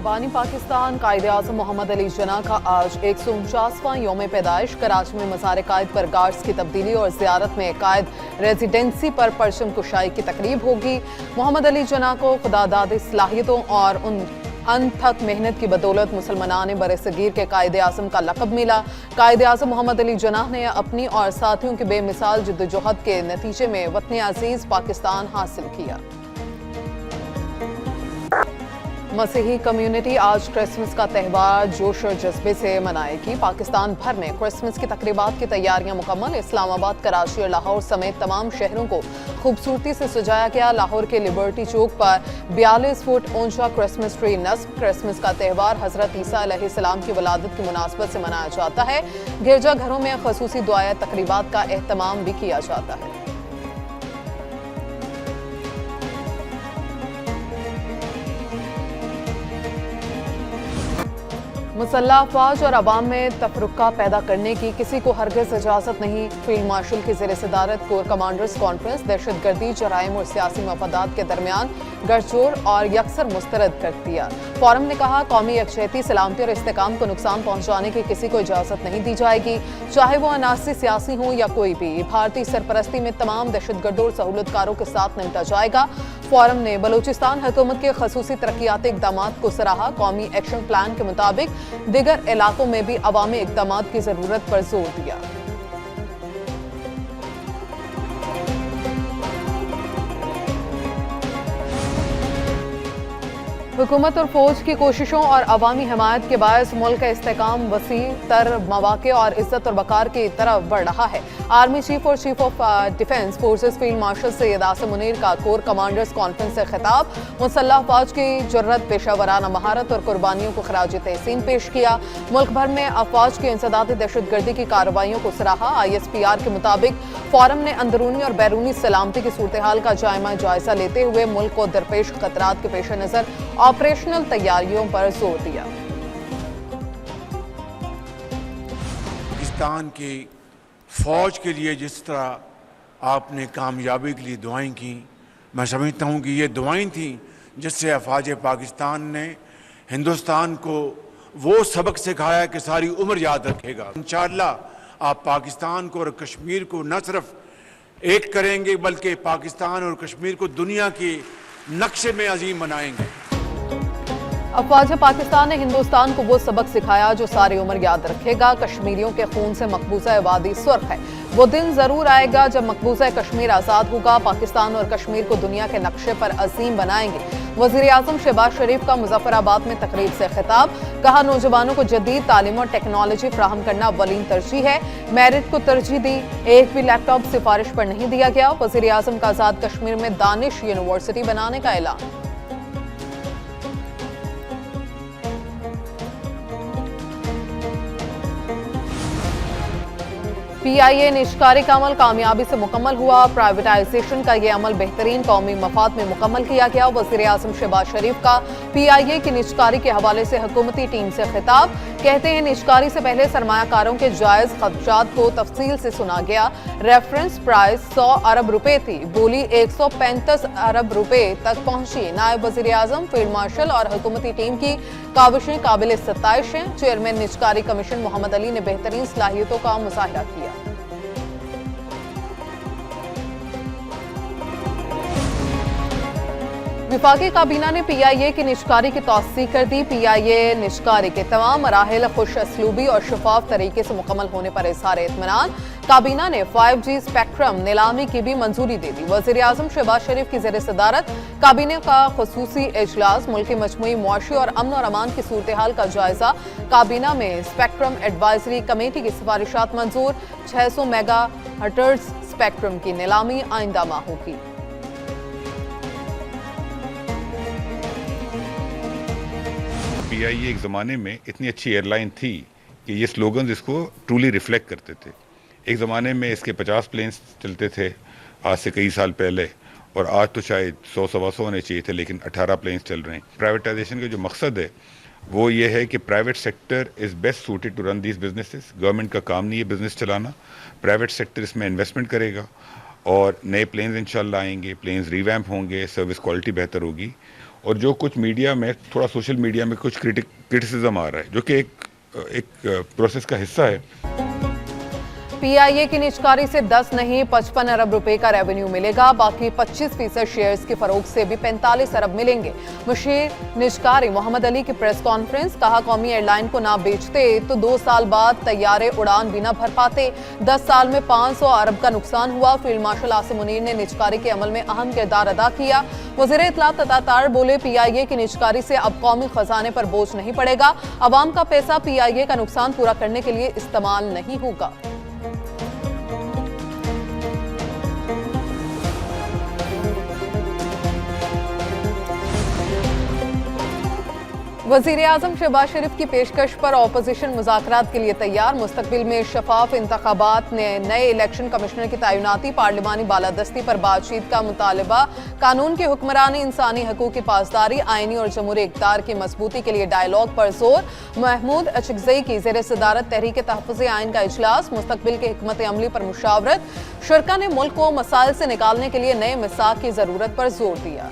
बानी पाकिस्तान कायदे-आज़म मोहम्मद अली जिन्ना का आज 149वां यौम पैदाइश। कराची में मज़ार कायद पर गार्ड्स की तब्दीली और ज़ियारत में कायद रेजिडेंसी पर परचम कुशाई की तकरीब होगी। मोहम्मद अली जिन्ना को खुदादादी सलाहियतों और उन अनथक मेहनत की बदौलत मुसलमानान बरसगीर के कायदे-आज़म का लक़ब मिला। कायदे-आज़म मोहम्मद अली जिन्ना ने अपनी और साथियों की बेमिसाल जद्दोजहद के नतीजे में वतन अजीज़ पाकिस्तान हासिल किया। मसीही कम्युनिटी आज क्रिसमस का त्यौहार जोश और जज्बे से मनाएगी। पाकिस्तान भर में क्रिसमस की तकरीबात की तैयारियां मुकम्मल। इस्लामाबाद, कराची और लाहौर समेत तमाम शहरों को खूबसूरती से सजाया गया। लाहौर के लिबर्टी चौक पर 42 फुट ऊंचा क्रिसमस ट्री नस्ब। क्रिसमस का त्यौहार हजरत ईसा अलैहिस्सलाम की वलादत की मुनासबत से मनाया जाता है। गिरजाघरों में खसूसी दुआए तकरीबात का एहतमाम भी किया जाता है। मुसल्लह अफवाज और अवाम में तफरुका पैदा करने की किसी को हरगिज इजाज़त नहीं। फील्ड मार्शल की ज़ेर सदारत कोर कमांडर्स कॉन्फ्रेंस दहशतगर्दी, जराइम और सियासी मफादात के दरमियान गठजोड़ और यकसर मुस्तरद कर दिया। फोरम ने कहा, कौमी यकजहती, सलामती और इस्तेकाम को नुकसान पहुँचाने की किसी को इजाज़त नहीं दी जाएगी, चाहे वो अनासी सियासी हों या कोई भी। भारतीय सरपरस्ती में तमाम दहशतगर्दों और सहूलतकारों के साथ निपटा जाएगा। फोरम ने बलूचिस्तान हुकूमत के खसूसी तरक्याती इक़दाम को सराहा। कौमी एक्शन प्लान के मुताबिक दीगर इलाकों में भी अवामी इक़दाम की जरूरत पर जोर दिया। हुकूमत और फौज की कोशिशों और अवामी हिमायत के बायस मुल्क का इस्तेकाम वसी तर मवाक़े और इज्जत और वक़ार की तरफ बढ़ रहा है। आर्मी चीफ और chief of defence forces field marshal Syed Asim Munir का कोर कमांडर्स कॉन्फ्रेंस से खिताब। मुसल्लह अफवाज की जुर्रत, पेशावराना महारत और कुर्बानियों को खराज तहसीन पेश किया। मुल्क भर में अफवाज की इंसदादी दहशतगर्दी की कार्रवाइयों को सराहा। ISPR के मुताबिक फोरम ने अंदरूनी और बैरूनी सलामती की सूरत हाल का जायजा लेते हुए मुल्क को दरपेश खतरात के पेश नज़र ऑपरेशनल तैयारियों पर जोर दिया। पाकिस्तान की फौज के लिए जिस तरह आपने कामयाबी के लिए दुआएं की, मैं समझता हूं कि ये दुआएं थी जिससे अफवाज पाकिस्तान ने हिंदुस्तान को वो सबक सिखाया कि सारी उम्र याद रखेगा। इंशाअल्लाह आप पाकिस्तान को और कश्मीर को न सिर्फ एक करेंगे बल्कि पाकिस्तान और कश्मीर को दुनिया के नक्शे में अजीम बनाएंगे। अफवाज पाकिस्तान ने हिंदुस्तान को वो सबक सिखाया जो सारी उम्र याद रखेगा। कश्मीरियों के खून से मकबूजा वादी सुर्ख है। वो दिन जरूर आएगा जब मकबूजा कश्मीर आज़ाद होगा। पाकिस्तान और कश्मीर को दुनिया के नक्शे पर अजीम बनाएंगे। वज़ीर आज़म शहबाज शरीफ का मुजफ्फराबाद में तकरीब से खिताब। कहा, नौजवानों को जदीद तालीम और टेक्नोलॉजी फ्राहम करना अव्वलीन तरजीह है। मेरिट को तरजीह दी, एक भी लैपटॉप सिफारिश पर नहीं दिया गया। वज़ीर आज़म का आज़ाद कश्मीर में दानिश यूनिवर्सिटी बनाने का ऐलान। PIA निष्कारी का अमल कामयाबी से मुकम्मल हुआ। प्राइवेटाइजेशन का यह अमल बेहतरीन कौमी मफाद में मुकम्मल किया गया। वज़ीर आज़म शहबाज शरीफ का PIA की निष्कारी के हवाले से हुकूमती टीम से खिताब। कहते हैं, निष्कारी से पहले सरमायाकारों के जायज़ खदशात को तफसील से सुना गया। रेफरेंस प्राइस 100 अरब रुपए थी, बोली 135 अरब रुपए तक पहुंची। नायब वज़ीर आज़म, फील्ड मार्शल और हुकूमती टीम की काविशें काबिल सत्ताइश हैं। चेयरमैन निष्कारी कमीशन मोहम्मद अली ने बेहतरीन सलाहियतों का मुजाहिरा किया। विफाकी काबीना ने PIA की निष्कारी की तौसीक कर दी। PIA निष्कारी के तमाम मराहिल खुश असलूबी और शफाफ तरीके से मुकम्मल होने पर इज़हार इत्मीनान। काबीना ने 5G स्पेक्ट्रम नीलामी की भी मंजूरी दे दी। वज़ीर आज़म शहबाज शरीफ की ज़ेर सदारत काबीना का खुसूसी इजलास। मुल्क की मजमूई मुआशी और अमन और अमान की सूरत हाल का जायजा। काबीना में स्पेक्ट्रम एडवाइजरी कमेटी की सिफारिशात मंजूर। 600 मेगा हर्ट्ज स्पेक्ट्रम की नीलामी आइंदा माह होगी। PIA एक ज़माने में इतनी अच्छी एयरलाइन थी कि ये स्लोगन्स इसको ट्रूली रिफ्लेक्ट करते थे। एक ज़माने में इसके 50 प्लेन्स चलते थे आज से कई साल पहले, और आज तो शायद 100-125 होने चाहिए थे, लेकिन 18 प्लेन्स चल रहे हैं। प्राइवेटाइजेशन का जो मकसद है वो ये है कि private sector is best suited to run these businesses. Government का काम नहीं है बिजनेस चलाना, प्राइवेट सेक्टर इसमें इन्वेस्टमेंट करेगा और नए प्लेन्स इंशाल्लाह आएंगे, प्लेन्स रिवैम्प होंगे, सर्विस क्वालिटी बेहतर होगी और जो कुछ मीडिया में, थोड़ा सोशल मीडिया में कुछ क्रिटिसिज्म आ रहा है, जो कि एक प्रोसेस का हिस्सा है। पीआईए की निजकारी से 10 नहीं 55 अरब रुपए का रेवेन्यू मिलेगा। बाकी 25% शेयर्स की फरोख्त से भी 45 अरब मिलेंगे। मुशीर निजकारी मोहम्मद अली की प्रेस कॉन्फ्रेंस, कहा कौमी एयरलाइन को ना बेचते तो 2 साल बाद तैयारे उड़ान भी ना भर पाते। 10 साल में 500 अरब का नुकसान हुआ। फील्ड मार्शल आसिम मुनीर ने निजकारी के अमल में अहम किरदार अदा किया। वज़ीर इत्तलात अता बोले, पीआईए की निजकारी से अब कौमी खजाने पर बोझ नहीं पड़ेगा। अवाम का पैसा पीआईए का नुकसान पूरा करने के लिए इस्तेमाल नहीं होगा। वज़ीर आज़म शहबाज शरीफ की पेशकश पर ऑपोजिशन मुज़ाकरात के लिए तैयार। मुस्तकबिल में शफाफ इंतखाबात ने नए इलेक्शन कमिश्नर की तैनाती, पार्लिमानी बालादस्ती पर बातचीत का मुतालबा, कानून की हुक्मरानी, इंसानी हकूक़ की पासदारी, आइनी और जमहूरी इक़्तिदार की मजबूती के लिए डायलॉग पर जोर। महमूद अचकज़ई की ज़ेर सदारत तहरीक तहफ़्फ़ुज़ आइन का इजलास, मुस्तकबिल के हिकमत अमली पर मुशावरत। शुरका ने मुल्क को मसाइल से निकालने के लिए नए मिसाक की ज़रूरत पर जोर दिया।